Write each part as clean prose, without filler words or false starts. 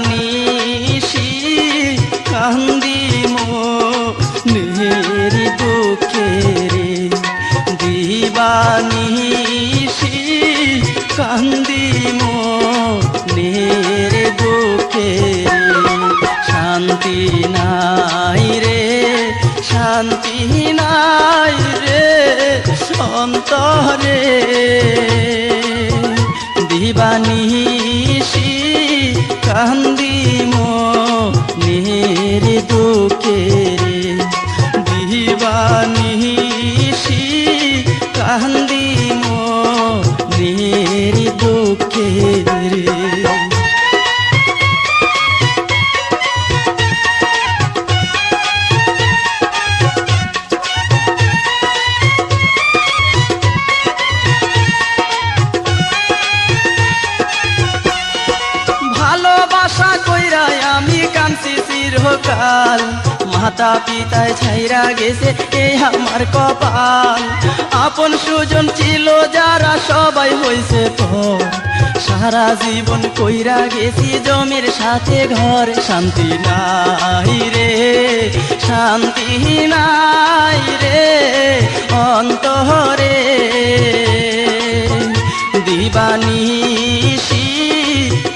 দিবানিশি কান্দি মনের দুঃখে রে দিবানিশি কান্দি মনের দুঃখে শান্তি নাই রে শান্তি নাই রে অন্তরে দিবানিশি কান্দি মনের দুঃখে রে দিবানিশি কান্দি মনের দুঃখে রে ভালোবাসা কইরা আমি কাঁদছি চিরকাল মাতা পিতায় ছাইরা গেছে এই আমার কপাল আপন সুজন ছিল যারা সবাই হইছে পর সারা জীবন কইরা গেছি জমির সাথে ঘর শান্তি নাই রে শান্তি নাই রে অন্তরে দিবানিশি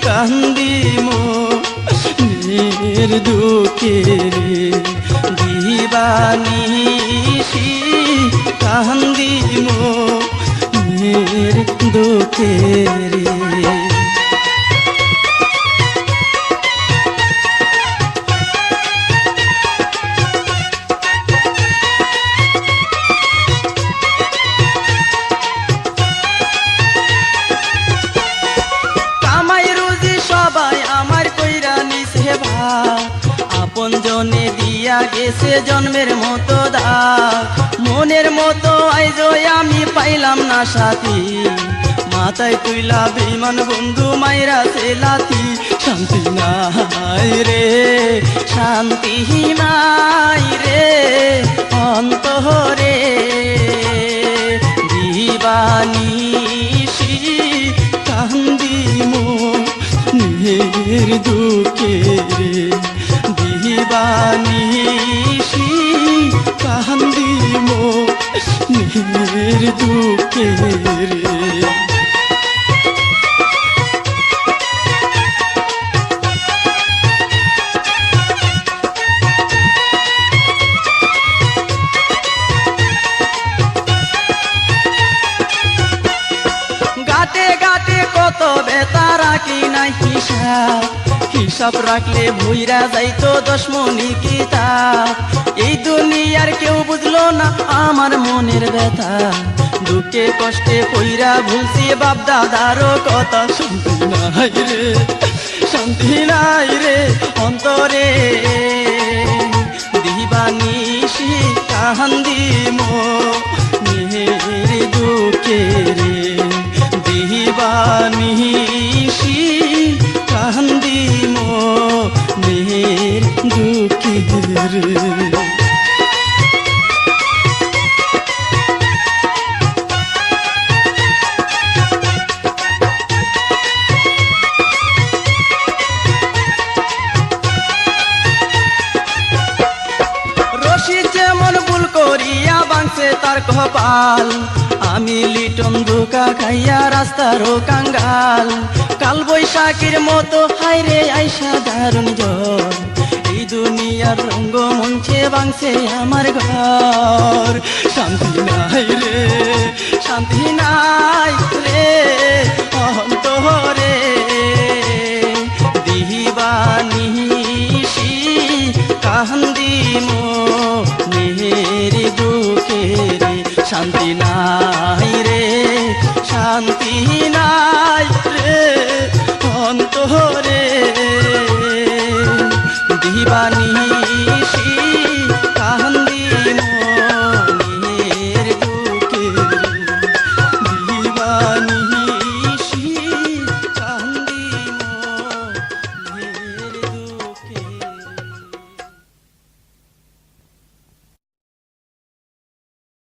কান্দি মনের দুঃখে রে দিবানিশি কান্দি মনের দুঃখে রে আপন জনে দিয়া গেছে জন্মের মতো দাগ মনের মতো আইজ আমি পাইলাম না সাথী মাথায় তুইলা বেমান বন্ধু মাইরা লাথি শান্তি নাই রে শান্তি নাই রে অন্তরে দিবানিশি কান্দি মনের দুঃখে রে দিবানিশি কান্দি মনের দুঃখে রে গাতে গাতে কত বেতা রাখি নাই হিসাব হিসাব রাখলে ভুইরা যাইতো 10 মণি কিতাব এই দুনিয়ার কেউ বুঝলো না আমার মনের ব্যথা দুঃখে কষ্টে পইরা ভুলছি বাপ দাদারও কথা শান্তি নাই রে শান্তি নাই রে অন্তরে দিবানিশি কান্দি মনের দুঃখে রে দিবানিশি কান্দি মনের দুঃখে রে রশি যেমন ভুল করিয়া বাংছে তার কপাল আমি লিটন ধোকা খাইয়া রাস্তারও কাঙ্গাল কাল বৈশাখীর মতো হাইরে আইসা দারুণ জল এই দুনিয়ার রঙ্গ মঞ্চে বাংছে আমার ঘর শান্তি নাই রে শান্তি নাই রে অন্তরে দিবানিশি কান্দি মনের দুঃখে রে শান্তি নাই রে শান্তি নাই রে অন্তরে দিবানিশি